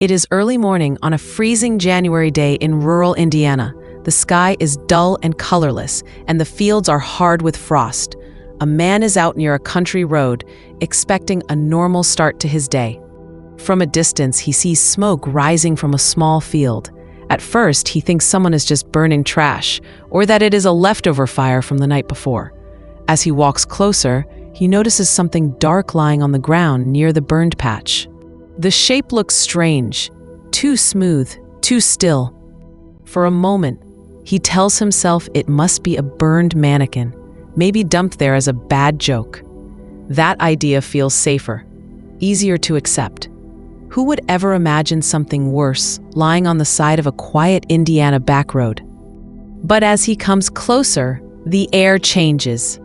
It is early morning on a freezing January day in rural Indiana. The sky is dull and colorless, and the fields are hard with frost. A man is out near a country road, expecting a normal start to his day. From a distance, he sees smoke rising from a small field. At first, he thinks someone is just burning trash, or that it is a leftover fire from the night before. As he walks closer, he notices something dark lying on the ground near the burned patch. The shape looks strange, too smooth, too still. For a moment, he tells himself it must be a burned mannequin, maybe dumped there as a bad joke. That idea feels safer, easier to accept. Who would ever imagine something worse lying on the side of a quiet Indiana backroad? But as he comes closer, the air changes.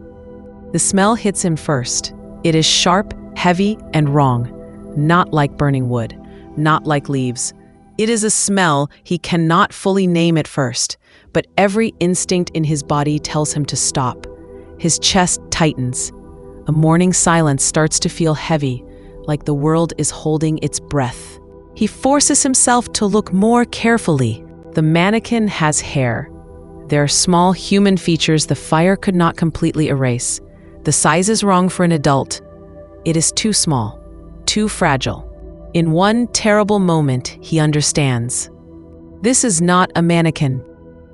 The smell hits him first. It is sharp, heavy, and wrong. Not like burning wood, not like leaves. It is a smell he cannot fully name at first, but every instinct in his body tells him to stop. His chest tightens. A morning silence starts to feel heavy, like the world is holding its breath. He forces himself to look more carefully. The mannequin has hair. There are small human features the fire could not completely erase. The size is wrong for an adult. It is too small, too fragile. In one terrible moment, he understands. This is not a mannequin.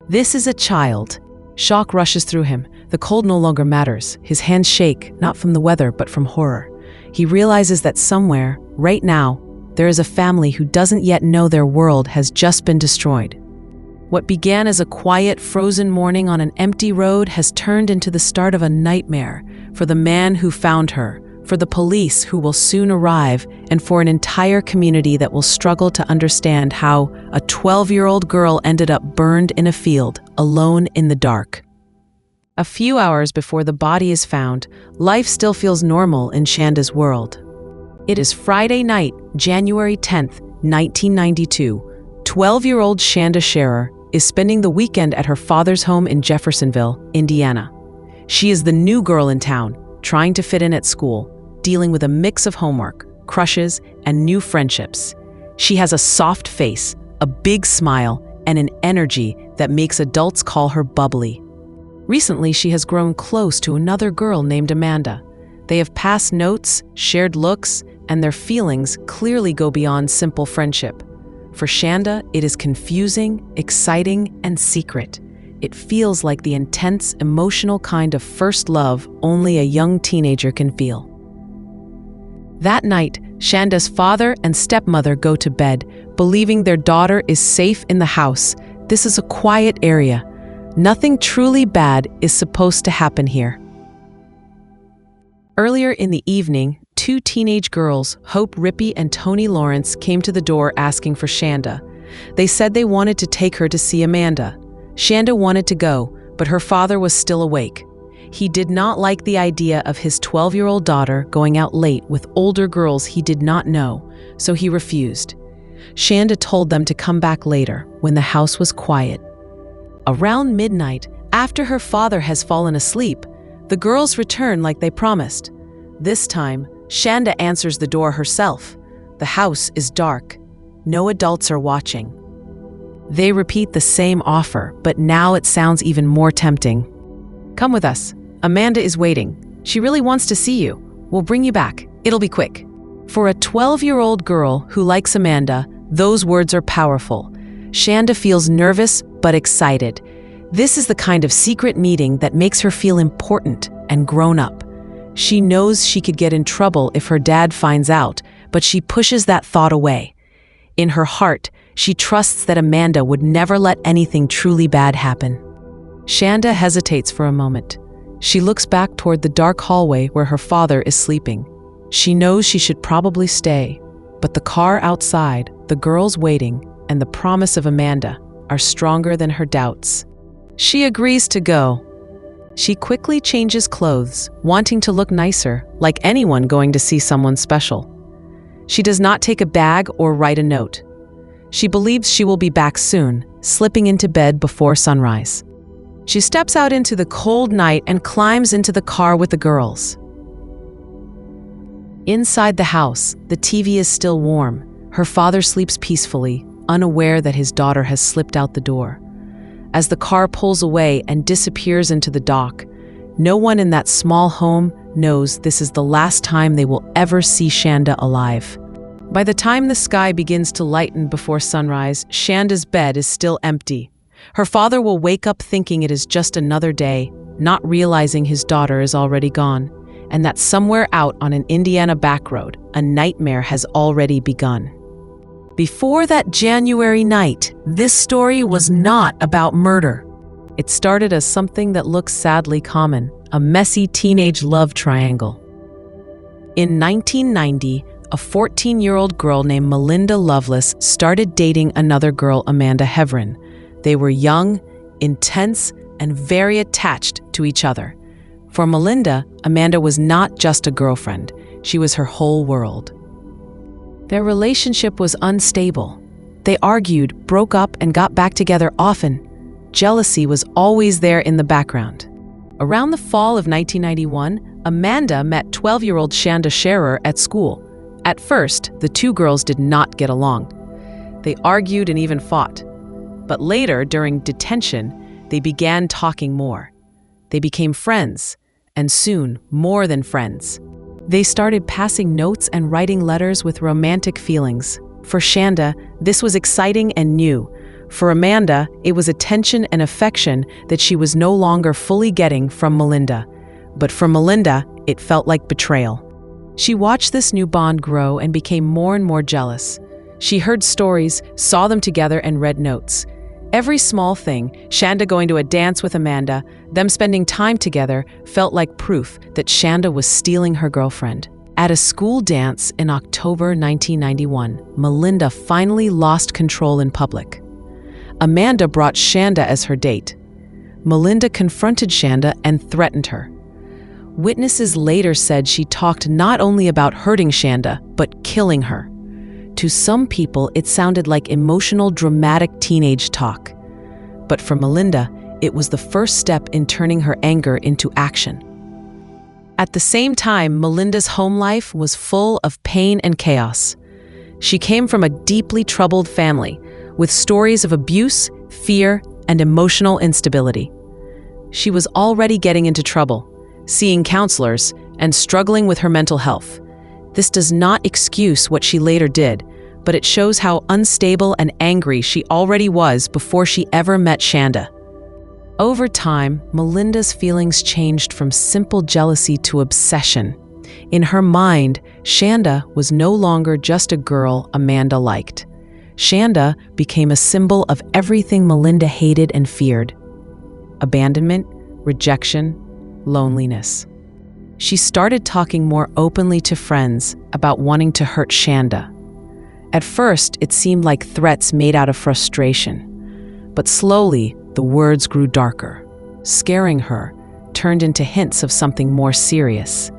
This is a child. Shock rushes through him. The cold no longer matters. His hands shake, not from the weather, but from horror. He realizes that somewhere, right now, there is a family who doesn't yet know their world has just been destroyed. What began as a quiet, frozen morning on an empty road has turned into the start of a nightmare for the man who found her, for the police who will soon arrive, and for an entire community that will struggle to understand how a 12-year-old girl ended up burned in a field, alone in the dark. A few hours before the body is found, life still feels normal in Shanda's world. It is Friday night, January 10th, 1992. 12-year-old Shanda Scherer is spending the weekend at her father's home in Jeffersonville, Indiana. She is the new girl in town, trying to fit in at school, dealing with a mix of homework, crushes, and new friendships. She has a soft face, a big smile, and an energy that makes adults call her bubbly. Recently, she has grown close to another girl named Amanda. They have passed notes, shared looks, and their feelings clearly go beyond simple friendship. For Shanda, it is confusing, exciting, and secret. It feels like the intense, emotional kind of first love only a young teenager can feel. That night, Shanda's father and stepmother go to bed, believing their daughter is safe in the house. This is a quiet area. Nothing truly bad is supposed to happen here. Earlier in the evening, two teenage girls, Hope Rippey and Toni Lawrence, came to the door asking for Shanda. They said they wanted to take her to see Amanda. Shanda wanted to go, but her father was still awake. He did not like the idea of his 12-year-old daughter going out late with older girls he did not know, so he refused. Shanda told them to come back later, when the house was quiet. Around midnight, after her father has fallen asleep, the girls return like they promised. This time, Shanda answers the door herself. The house is dark. No adults are watching. They repeat the same offer, but now it sounds even more tempting. Come with us. Amanda is waiting. She really wants to see you. We'll bring you back. It'll be quick. For a 12-year-old girl who likes Amanda, those words are powerful. Shanda feels nervous but excited. This is the kind of secret meeting that makes her feel important and grown up. She knows she could get in trouble if her dad finds out, but she pushes that thought away. In her heart, she trusts that Amanda would never let anything truly bad happen. Shanda hesitates for a moment. She looks back toward the dark hallway where her father is sleeping. She knows she should probably stay, but the car outside, the girls waiting, and the promise of Amanda are stronger than her doubts. She agrees to go. She quickly changes clothes, wanting to look nicer, like anyone going to see someone special. She does not take a bag or write a note. She believes she will be back soon, slipping into bed before sunrise. She steps out into the cold night and climbs into the car with the girls. Inside the house, the TV is still warm. Her father sleeps peacefully, unaware that his daughter has slipped out the door. As the car pulls away and disappears into the dock, no one in that small home knows this is the last time they will ever see Shanda alive. By the time the sky begins to lighten before sunrise, Shanda's bed is still empty. Her father will wake up thinking it is just another day, not realizing his daughter is already gone, and that somewhere out on an Indiana back road, a nightmare has already begun. Before that January night, this story was not about murder. It started as something that looks sadly common, a messy teenage love triangle. In 1990, a 14-year-old girl named Melinda Lovelace started dating another girl, Amanda Heverin. They were young, intense, and very attached to each other. For Melinda, Amanda was not just a girlfriend, she was her whole world. Their relationship was unstable. They argued, broke up, and got back together often. Jealousy was always there in the background. Around the fall of 1991, Amanda met 12-year-old Shanda Scherer at school. At first, the two girls did not get along. They argued and even fought. But later, during detention, they began talking more. They became friends, and soon, more than friends. They started passing notes and writing letters with romantic feelings. For Shanda, this was exciting and new. For Amanda, it was attention and affection that she was no longer fully getting from Melinda. But for Melinda, it felt like betrayal. She watched this new bond grow and became more and more jealous. She heard stories, saw them together, and read notes. Every small thing, Shanda going to a dance with Amanda, them spending time together, felt like proof that Shanda was stealing her girlfriend. At a school dance in October 1991, Melinda finally lost control in public. Amanda brought Shanda as her date. Melinda confronted Shanda and threatened her. Witnesses later said she talked not only about hurting Shanda, but killing her. To some people, it sounded like emotional, dramatic teenage talk. But for Melinda, it was the first step in turning her anger into action. At the same time, Melinda's home life was full of pain and chaos. She came from a deeply troubled family, with stories of abuse, fear, and emotional instability. She was already getting into trouble, seeing counselors, and struggling with her mental health. This does not excuse what she later did, but it shows how unstable and angry she already was before she ever met Shanda. Over time, Melinda's feelings changed from simple jealousy to obsession. In her mind, Shanda was no longer just a girl Amanda liked. Shanda became a symbol of everything Melinda hated and feared: abandonment, rejection, loneliness. She started talking more openly to friends about wanting to hurt Shanda. At first, it seemed like threats made out of frustration, but slowly, the words grew darker. Scaring her turned into hints of something more serious.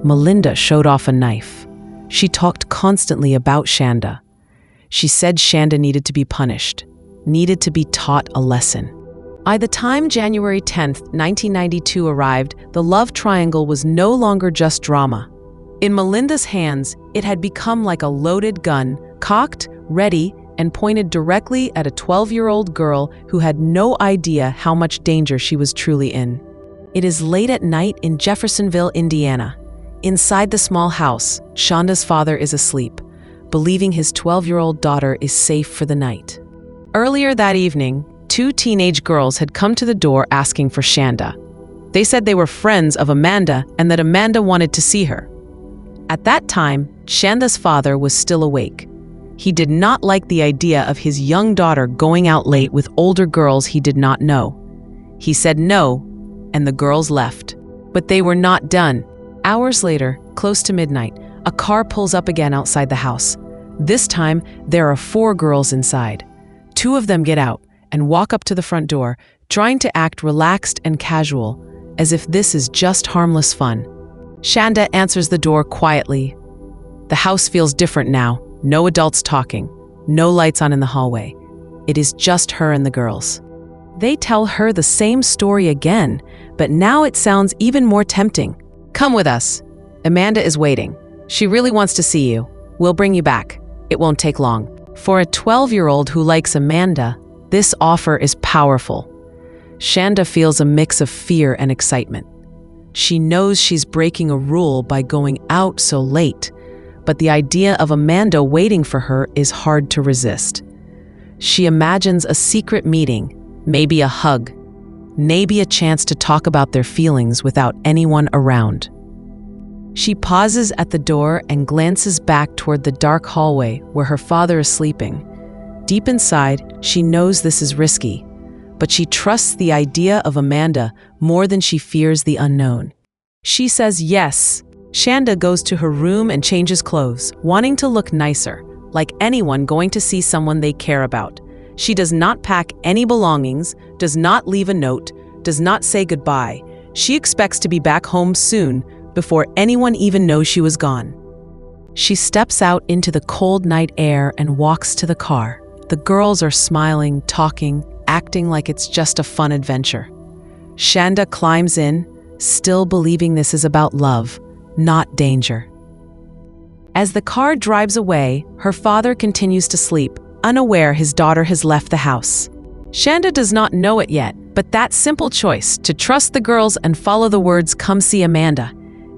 Melinda showed off a knife. She talked constantly about Shanda. She said Shanda needed to be punished, needed to be taught a lesson. By the time January 10th, 1992 arrived, the love triangle was no longer just drama. In Melinda's hands, it had become like a loaded gun, cocked, ready, and pointed directly at a 12-year-old girl who had no idea how much danger she was truly in. It is late at night in Jeffersonville, Indiana. Inside the small house, Shanda's father is asleep, believing his 12-year-old daughter is safe for the night. Earlier that evening, two teenage girls had come to the door asking for Shanda. They said they were friends of Amanda and that Amanda wanted to see her. At that time, Shanda's father was still awake. He did not like the idea of his young daughter going out late with older girls he did not know. He said no, and the girls left. But they were not done. Hours later, close to midnight, a car pulls up again outside the house. This time, there are 4 girls inside. 2 of them get out and walk up to the front door, trying to act relaxed and casual, as if this is just harmless fun. Shanda answers the door quietly. The house feels different now. No adults talking, no lights on in the hallway. It is just her and the girls. They tell her the same story again, but now it sounds even more tempting. Come with us. Amanda is waiting. She really wants to see you. We'll bring you back. It won't take long. For a 12-year-old who likes Amanda, this offer is powerful. Shanda feels a mix of fear and excitement. She knows she's breaking a rule by going out so late, but the idea of Amanda waiting for her is hard to resist. She imagines a secret meeting, maybe a hug, maybe a chance to talk about their feelings without anyone around. She pauses at the door and glances back toward the dark hallway where her father is sleeping. Deep inside, she knows this is risky, but she trusts the idea of Amanda more than she fears the unknown. She says yes. Shanda goes to her room and changes clothes, wanting to look nicer, like anyone going to see someone they care about. She does not pack any belongings, does not leave a note, does not say goodbye. She expects to be back home soon, before anyone even knows she was gone. She steps out into the cold night air and walks to the car. The girls are smiling, talking, acting like it's just a fun adventure. Shanda climbs in, still believing this is about love, not danger. As the car drives away, her father continues to sleep, unaware his daughter has left the house. Shanda does not know it yet, but that simple choice to trust the girls and follow the words "come see Amanda"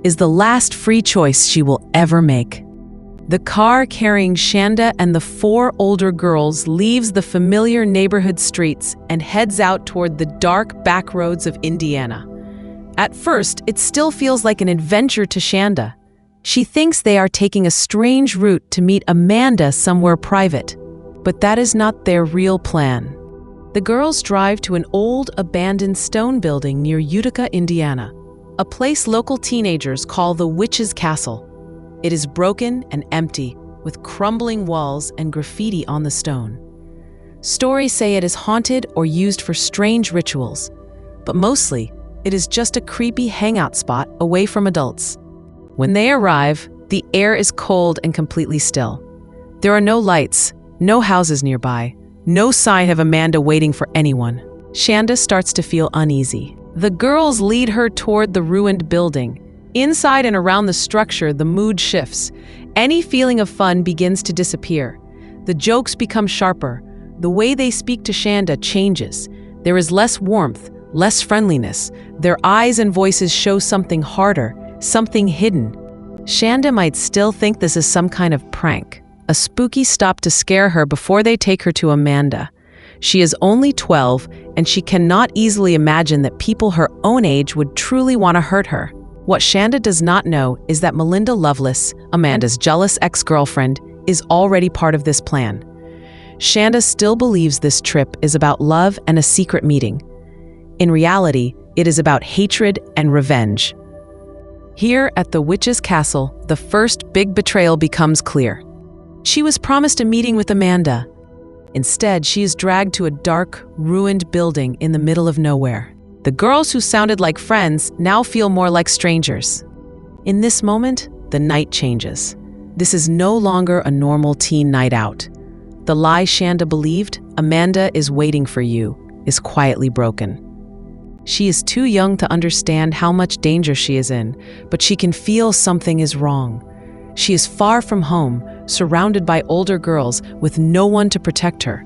is the last free choice she will ever make. The car carrying Shanda and the 4 older girls leaves the familiar neighborhood streets and heads out toward the dark back roads of Indiana. At first, it still feels like an adventure to Shanda. She thinks they are taking a strange route to meet Amanda somewhere private, but that is not their real plan. The girls drive to an old, abandoned stone building near Utica, Indiana, a place local teenagers call the Witch's Castle. It is broken and empty, with crumbling walls and graffiti on the stone. Stories say it is haunted or used for strange rituals, but mostly, it is just a creepy hangout spot away from adults. When they arrive, the air is cold and completely still. There are no lights, no houses nearby, no sign of Amanda waiting for anyone. Shanda starts to feel uneasy. The girls lead her toward the ruined building. Inside and around the structure, the mood shifts. Any feeling of fun begins to disappear. The jokes become sharper. The way they speak to Shanda changes. There is less warmth, less friendliness. Their eyes and voices show something harder, something hidden. Shanda might still think this is some kind of prank, a spooky stop to scare her before they take her to Amanda. She is only 12, and she cannot easily imagine that people her own age would truly want to hurt her. What Shanda does not know is that Melinda Lovelace, Amanda's jealous ex-girlfriend, is already part of this plan. Shanda still believes this trip is about love and a secret meeting. In reality, it is about hatred and revenge. Here at the Witch's Castle, the first big betrayal becomes clear. She was promised a meeting with Amanda. Instead, she is dragged to a dark, ruined building in the middle of nowhere. The girls who sounded like friends now feel more like strangers. In this moment, the night changes. This is no longer a normal teen night out. The lie Shanda believed, Amanda is waiting for you, is quietly broken. She is too young to understand how much danger she is in, but she can feel something is wrong. She is far from home, surrounded by older girls with no one to protect her.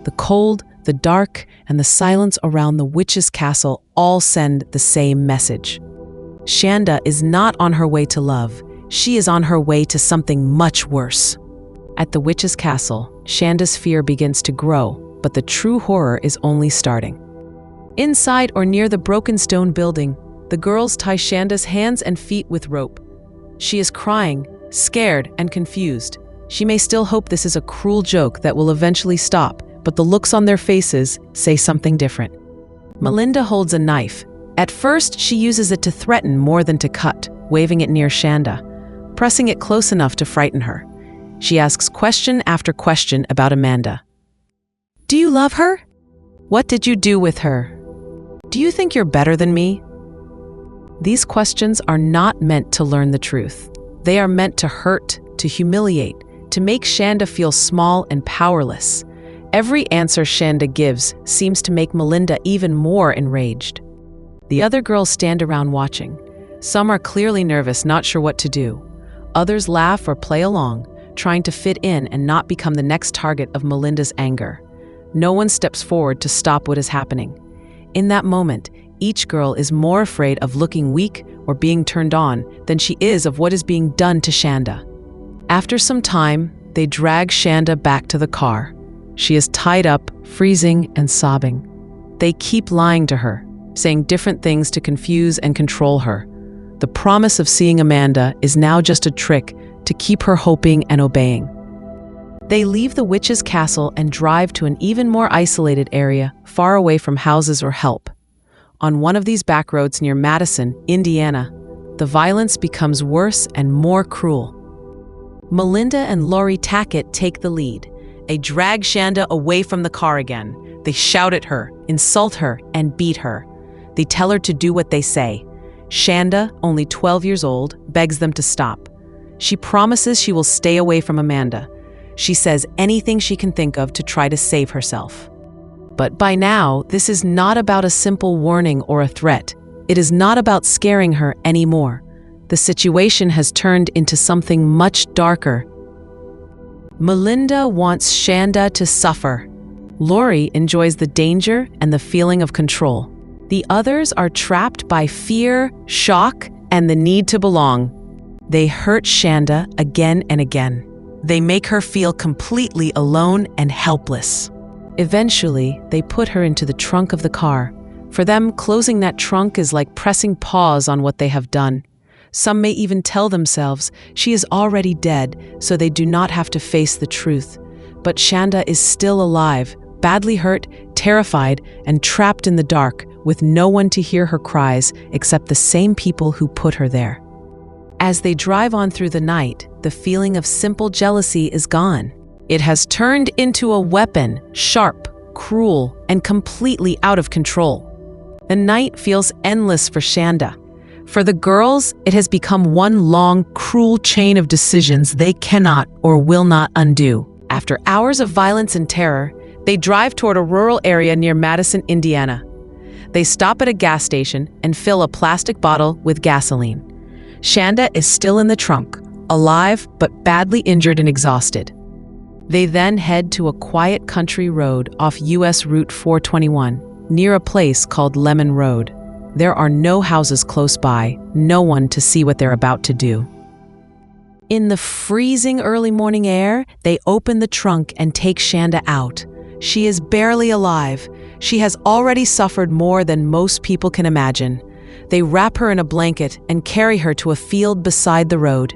The cold, the dark, and the silence around the Witch's Castle all send the same message. Shanda is not on her way to love. She is on her way to something much worse. At the Witch's Castle, Shanda's fear begins to grow, but the true horror is only starting. Inside or near the broken stone building, the girls tie Shanda's hands and feet with rope. She is crying, scared and confused. She may still hope this is a cruel joke that will eventually stop, but the looks on their faces say something different. Melinda holds a knife. At first, she uses it to threaten more than to cut, waving it near Shanda, pressing it close enough to frighten her. She asks question after question about Amanda. Do you love her? What did you do with her? Do you think you're better than me? These questions are not meant to learn the truth. They are meant to hurt, to humiliate, to make Shanda feel small and powerless. Every answer Shanda gives seems to make Melinda even more enraged. The other girls stand around watching. Some are clearly nervous, not sure what to do. Others laugh or play along, trying to fit in and not become the next target of Melinda's anger. No one steps forward to stop what is happening. In that moment, each girl is more afraid of looking weak or being turned on than she is of what is being done to Shanda. After some time, they drag Shanda back to the car. She is tied up, freezing and sobbing. They keep lying to her, saying different things to confuse and control her. The promise of seeing Amanda is now just a trick to keep her hoping and obeying. They leave the witch's castle and drive to an even more isolated area, far away from houses or help. On one of these back roads near Madison, Indiana, the violence becomes worse and more cruel. Melinda and Lori Tackett take the lead. They drag Shanda away from the car again. They shout at her, insult her, and beat her. They tell her to do what they say. Shanda, only 12 years old, begs them to stop. She promises she will stay away from Amanda. She says anything she can think of to try to save herself. But by now, this is not about a simple warning or a threat. It is not about scaring her anymore. The situation has turned into something much darker. Melinda wants Shanda to suffer. Lori enjoys the danger and the feeling of control. The others are trapped by fear, shock, and the need to belong. They hurt Shanda again and again. They make her feel completely alone and helpless. Eventually, they put her into the trunk of the car. For them, closing that trunk is like pressing pause on what they have done. Some may even tell themselves she is already dead, so they do not have to face the truth. But Shanda is still alive, badly hurt, terrified, and trapped in the dark, with no one to hear her cries except the same people who put her there. As they drive on through the night, the feeling of simple jealousy is gone. It has turned into a weapon, sharp, cruel, and completely out of control. The night feels endless for Shanda. For the girls, it has become one long, cruel chain of decisions they cannot or will not undo. After hours of violence and terror, they drive toward a rural area near Madison, Indiana. They stop at a gas station and fill a plastic bottle with gasoline. Shanda is still in the trunk, alive but badly injured and exhausted. They then head to a quiet country road off US Route 421, near a place called Lemon Road. There are no houses close by, no one to see what they're about to do. In the freezing early morning air, they open the trunk and take Shanda out. She is barely alive. She has already suffered more than most people can imagine. They wrap her in a blanket and carry her to a field beside the road.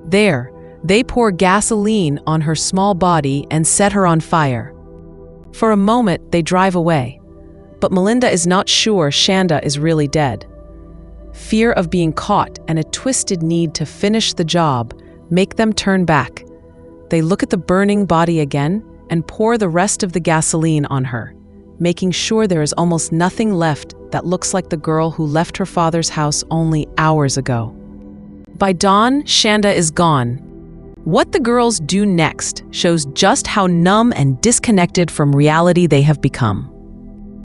There, they pour gasoline on her small body and set her on fire. For a moment, they drive away. But Melinda is not sure Shanda is really dead. Fear of being caught and a twisted need to finish the job make them turn back. They look at the burning body again and pour the rest of the gasoline on her, making sure there is almost nothing left that looks like the girl who left her father's house only hours ago. By dawn, Shanda is gone. What the girls do next shows just how numb and disconnected from reality they have become.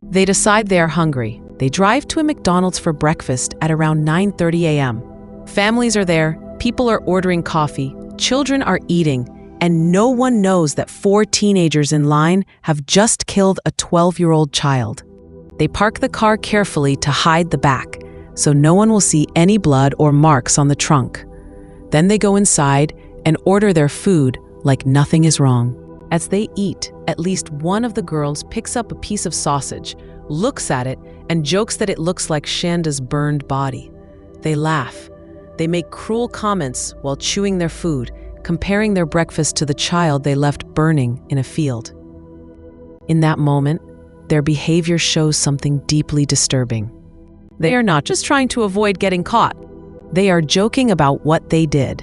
They decide they are hungry. They drive to a McDonald's for breakfast at around 9:30 a.m. Families are there, people are ordering coffee, children are eating, and no one knows that 4 teenagers in line have just killed a 12-year-old child. They park the car carefully to hide the back, so no one will see any blood or marks on the trunk. Then they go inside and order their food like nothing is wrong. As they eat, at least one of the girls picks up a piece of sausage, looks at it, and jokes that it looks like Shanda's burned body. They laugh. They make cruel comments while chewing their food, comparing their breakfast to the child they left burning in a field. In that moment, their behavior shows something deeply disturbing. They are not just trying to avoid getting caught. They are joking about what they did.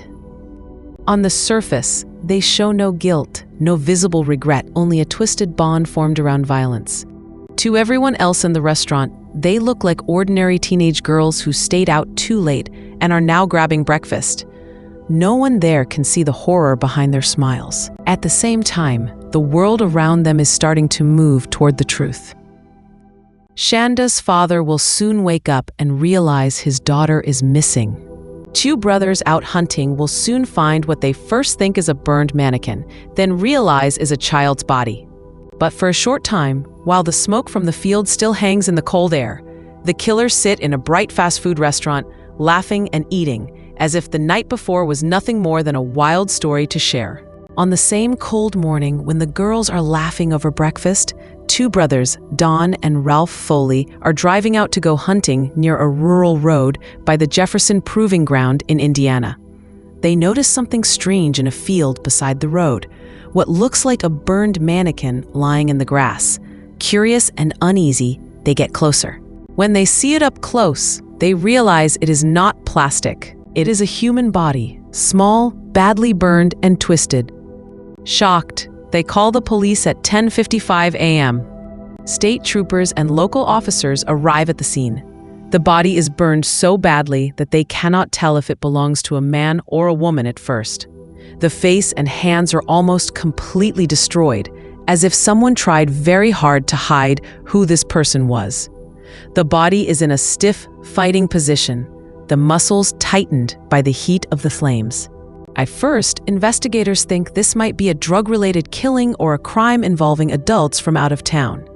On the surface, they show no guilt, no visible regret, only a twisted bond formed around violence. To everyone else in the restaurant, they look like ordinary teenage girls who stayed out too late and are now grabbing breakfast. No one there can see the horror behind their smiles. At the same time, the world around them is starting to move toward the truth. Shanda's father will soon wake up and realize his daughter is missing. Two brothers out hunting will soon find what they first think is a burned mannequin, then realize is a child's body. But for a short time, while the smoke from the field still hangs in the cold air, the killers sit in a bright fast food restaurant, laughing and eating, as if the night before was nothing more than a wild story to share. On the same cold morning, when the girls are laughing over breakfast, two brothers, Don and Ralph Foley, are driving out to go hunting near a rural road by the Jefferson Proving Ground in Indiana. They notice something strange in a field beside the road, what looks like a burned mannequin lying in the grass. Curious and uneasy, they get closer. When they see it up close, they realize it is not plastic. It is a human body, small, badly burned, and twisted. Shocked, they call the police at 10:55 a.m. State troopers and local officers arrive at the scene. The body is burned so badly that they cannot tell if it belongs to a man or a woman at first. The face and hands are almost completely destroyed, as if someone tried very hard to hide who this person was. The body is in a stiff, fighting position, the muscles tightened by the heat of the flames. At first, investigators think this might be a drug-related killing or a crime involving adults from out of town.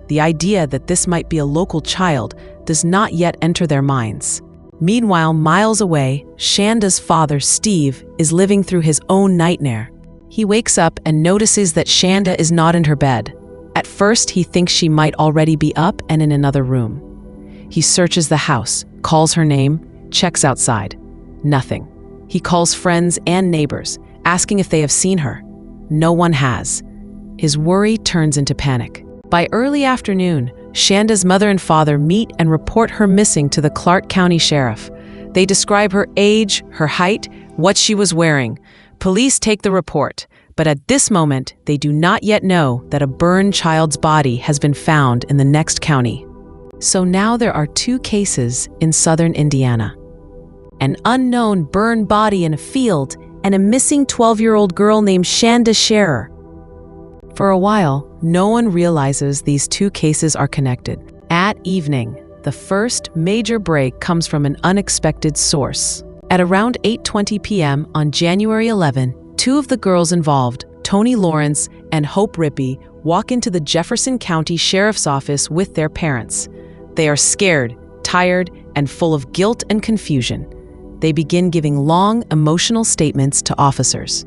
The idea that this might be a local child does not yet enter their minds. Meanwhile, miles away, Shanda's father, Steve, is living through his own nightmare. He wakes up and notices that Shanda is not in her bed. At first, he thinks she might already be up and in another room. He searches the house, calls her name, checks outside. Nothing. He calls friends and neighbors, asking if they have seen her. No one has. His worry turns into panic. By early afternoon, Shanda's mother and father meet and report her missing to the Clark County Sheriff. They describe her age, her height, what she was wearing. Police take the report, but at this moment, they do not yet know that a burned child's body has been found in the next county. So now there are two cases in southern Indiana. An unknown burned body in a field, and a missing 12-year-old girl named Shanda Scherer. For a while, no one realizes these two cases are connected. At evening, the first major break comes from an unexpected source. At around 8:20 p.m. on January 11, two of the girls involved, Toni Lawrence and Hope Rippey, walk into the Jefferson County Sheriff's Office with their parents. They are scared, tired, and full of guilt and confusion. They begin giving long, emotional statements to officers.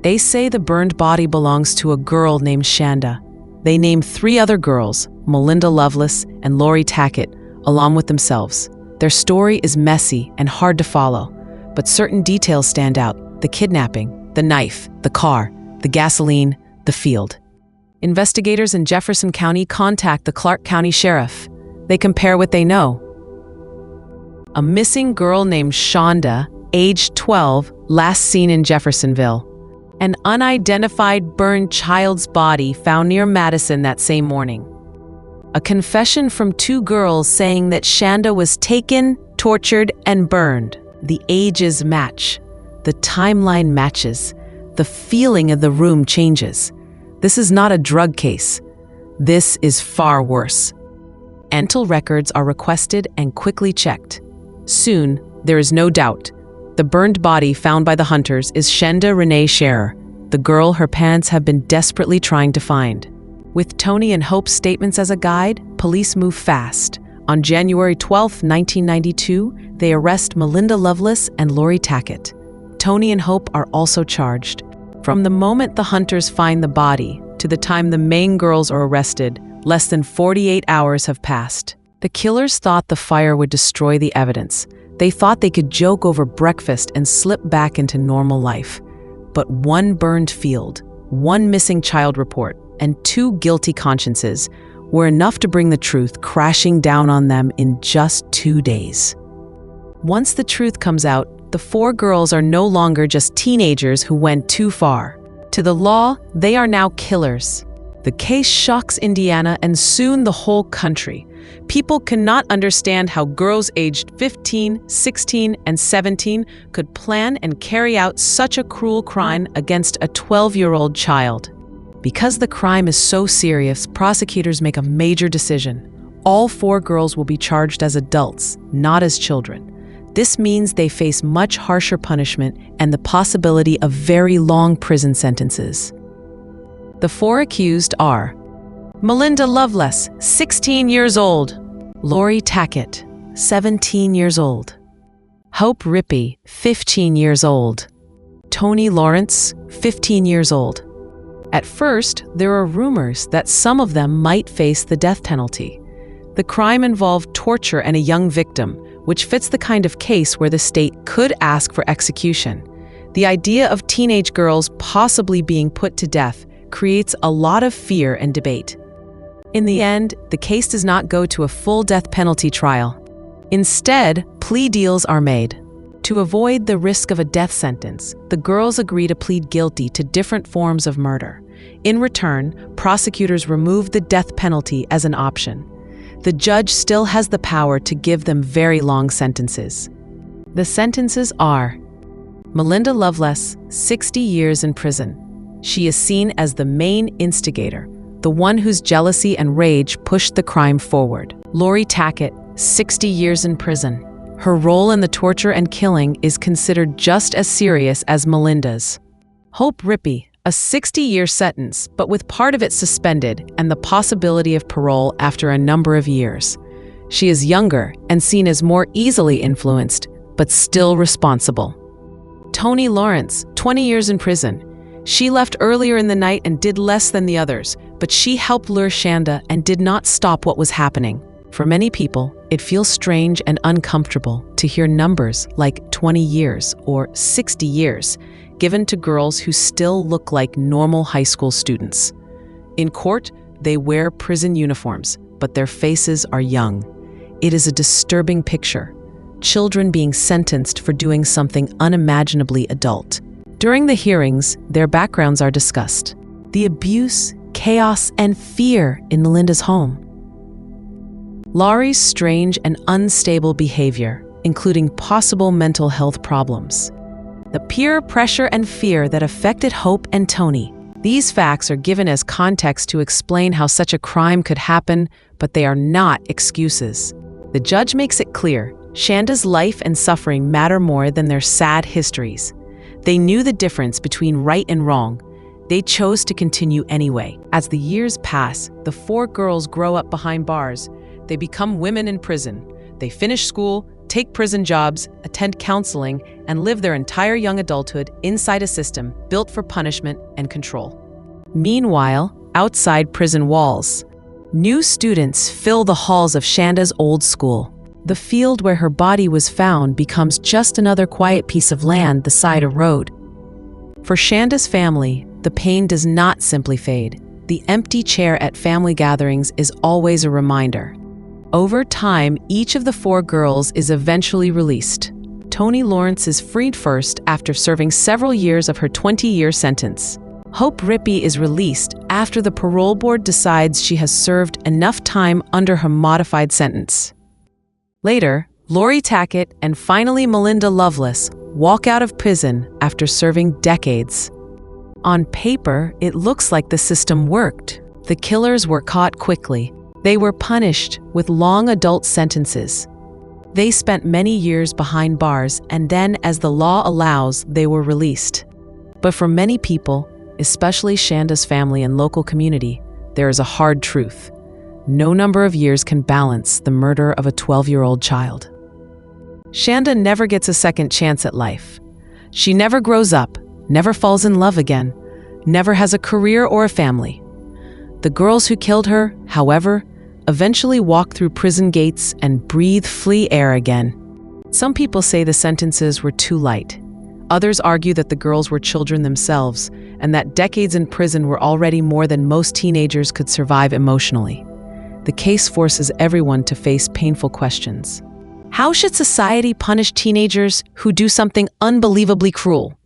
They say the burned body belongs to a girl named Shanda. They name three other girls, Melinda Loveless and Lori Tackett, along with themselves. Their story is messy and hard to follow, but certain details stand out: the kidnapping, the knife, the car, the gasoline, the field. Investigators in Jefferson County contact the Clark County Sheriff. They compare what they know. A missing girl named Shanda, age 12, last seen in Jeffersonville. An unidentified burned child's body found near Madison that same morning. A confession from two girls saying that Shanda was taken, tortured, and burned. The ages match. The timeline matches. The feeling of the room changes. This is not a drug case. This is far worse. Dental records are requested and quickly checked. Soon, there is no doubt. The burned body found by the hunters is Shanda Renee Scherer, the girl her parents have been desperately trying to find. With Toni and Hope's statements as a guide, police move fast. On January 12, 1992, they arrest Melinda Loveless and Lori Tackett. Toni and Hope are also charged. From the moment the hunters find the body to the time the main girls are arrested, less than 48 hours have passed. The killers thought the fire would destroy the evidence. They thought they could joke over breakfast and slip back into normal life. But one burned field, one missing child report, and two guilty consciences were enough to bring the truth crashing down on them in just 2 days. Once the truth comes out, the four girls are no longer just teenagers who went too far. To the law, they are now killers. The case shocks Indiana and soon the whole country. People cannot understand how girls aged 15, 16, and 17 could plan and carry out such a cruel crime against a 12-year-old child. Because the crime is so serious, prosecutors make a major decision. All four girls will be charged as adults, not as children. This means they face much harsher punishment and the possibility of very long prison sentences. The four accused are Melinda Loveless, 16 years old; Lori Tackett, 17 years old; Hope Rippey, 15 years old; Tony Lawrence, 15 years old. At first, there are rumors that some of them might face the death penalty. The crime involved torture and a young victim, which fits the kind of case where the state could ask for execution. The idea of teenage girls possibly being put to death creates a lot of fear and debate. In the end, the case does not go to a full death penalty trial. Instead, plea deals are made. To avoid the risk of a death sentence, the girls agree to plead guilty to different forms of murder. In return, prosecutors remove the death penalty as an option. The judge still has the power to give them very long sentences. The sentences are: Melinda Loveless, 60 years in prison. She is seen as the main instigator, the one whose jealousy and rage pushed the crime forward. Lori Tackett, 60 years in prison. Her role in the torture and killing is considered just as serious as Melinda's. Hope Rippey, a 60-year sentence, but with part of it suspended and the possibility of parole after a number of years. She is younger and seen as more easily influenced, but still responsible. Tony Lawrence, 20 years in prison. She left earlier in the night and did less than the others, but she helped lure Shanda and did not stop what was happening. For many people, it feels strange and uncomfortable to hear numbers like 20 years or 60 years given to girls who still look like normal high school students. In court, they wear prison uniforms, but their faces are young. It is a disturbing picture. Children being sentenced for doing something unimaginably adult. During the hearings, their backgrounds are discussed. The abuse, chaos, and fear in Melinda's home. Lori's strange and unstable behavior, including possible mental health problems. The peer pressure and fear that affected Hope and Tony. These facts are given as context to explain how such a crime could happen, but they are not excuses. The judge makes it clear, Shanda's life and suffering matter more than their sad histories. They knew the difference between right and wrong. They chose to continue anyway. As the years pass, the four girls grow up behind bars. They become women in prison. They finish school, take prison jobs, attend counseling, and live their entire young adulthood inside a system built for punishment and control. Meanwhile, outside prison walls, new students fill the halls of Shanda's old school. The field where her body was found becomes just another quiet piece of land beside a road. For Shanda's family, the pain does not simply fade. The empty chair at family gatherings is always a reminder. Over time, each of the four girls is eventually released. Tony Lawrence is freed first after serving several years of her 20-year sentence. Hope Rippey is released after the parole board decides she has served enough time under her modified sentence. Later, Lori Tackett and finally Melinda Loveless walk out of prison after serving decades. On paper, it looks like the system worked. The killers were caught quickly. They were punished with long adult sentences. They spent many years behind bars, and then, as the law allows, they were released. But for many people, especially Shanda's family and local community, there is a hard truth. No number of years can balance the murder of a 12-year-old child. Shanda never gets a second chance at life. She never grows up, never falls in love again, never has a career or a family. The girls who killed her, however, eventually walk through prison gates and breathe free air again. Some people say the sentences were too light. Others argue that the girls were children themselves, and that decades in prison were already more than most teenagers could survive emotionally. The case forces everyone to face painful questions. How should society punish teenagers who do something unbelievably cruel?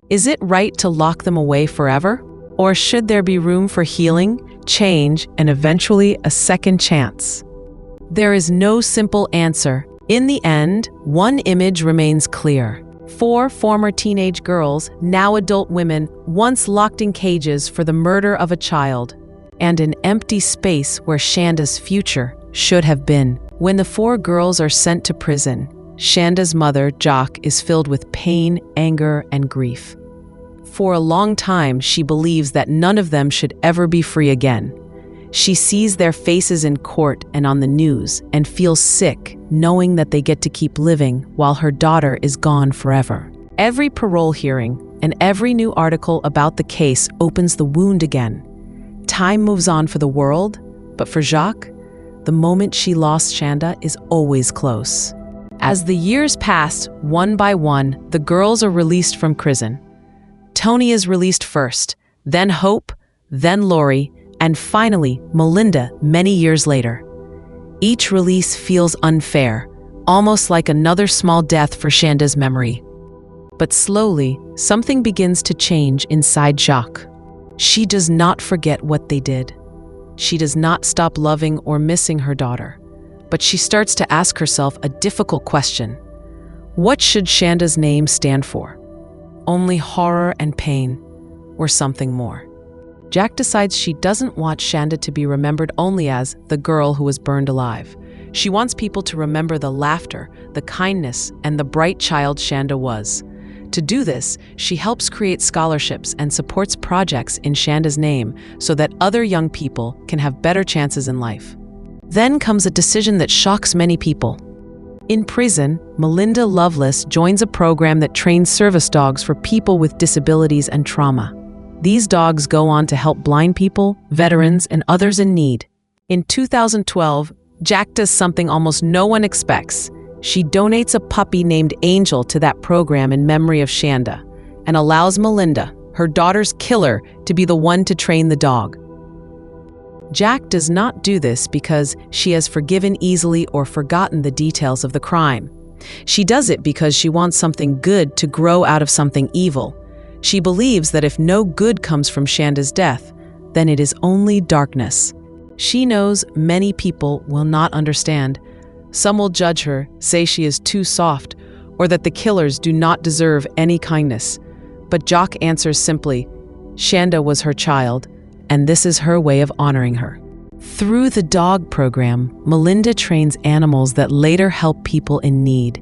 Is it right to lock them away forever? Or should there be room for healing, change, and eventually a second chance? There is no simple answer. In the end, one image remains clear. Four former teenage girls, now adult women, once locked in cages for the murder of a child, and an empty space where Shanda's future should have been. When the four girls are sent to prison, Shanda's mother, Jock, is filled with pain, anger, and grief. For a long time, she believes that none of them should ever be free again. She sees their faces in court and on the news and feels sick, knowing that they get to keep living while her daughter is gone forever. Every parole hearing and every new article about the case opens the wound again. Time moves on for the world, but for Jacques, the moment she lost Shanda is always close. As the years pass, one by one, the girls are released from prison. Tony is released first, then Hope, then Lori, and finally Melinda many years later. Each release feels unfair, almost like another small death for Shanda's memory. But slowly, something begins to change inside Jacques. She does not forget what they did. She does not stop loving or missing her daughter, but she starts to ask herself a difficult question. What should Shanda's name stand for? Only horror and pain, or something more? Jack decides she doesn't want Shanda to be remembered only as the girl who was burned alive. She wants people to remember the laughter, the kindness, and the bright child Shanda was. To do this, she helps create scholarships and supports projects in Shanda's name so that other young people can have better chances in life. Then comes a decision that shocks many people. In prison, Melinda Loveless joins a program that trains service dogs for people with disabilities and trauma. These dogs go on to help blind people, veterans, and others in need. In 2012, Jack does something almost no one expects. She donates a puppy named Angel to that program in memory of Shanda and allows Melinda, her daughter's killer, to be the one to train the dog. Jack does not do this because she has forgiven easily or forgotten the details of the crime. She does it because she wants something good to grow out of something evil. She believes that if no good comes from Shanda's death, then it is only darkness. She knows many people will not understand. Some will judge her, say she is too soft, or that the killers do not deserve any kindness. But Jock answers simply, Shanda was her child, and this is her way of honoring her. Through the dog program, Melinda trains animals that later help people in need.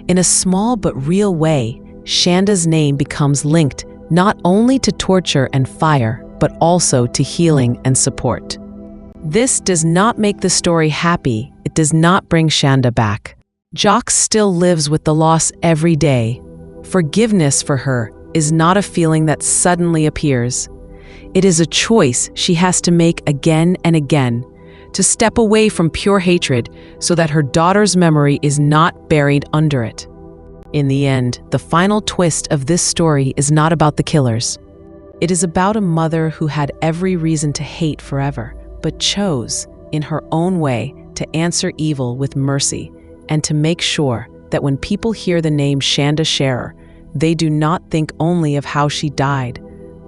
In a small but real way, Shanda's name becomes linked not only to torture and fire, but also to healing and support. This does not make the story happy. It does not bring Shanda back. Jock still lives with the loss every day. Forgiveness for her is not a feeling that suddenly appears. It is a choice she has to make again and again, to step away from pure hatred so that her daughter's memory is not buried under it. In the end, the final twist of this story is not about the killers. It is about a mother who had every reason to hate forever, but chose, in her own way, to answer evil with mercy and to make sure that when people hear the name Shanda Sharer, they do not think only of how she died,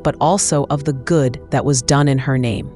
but also of the good that was done in her name.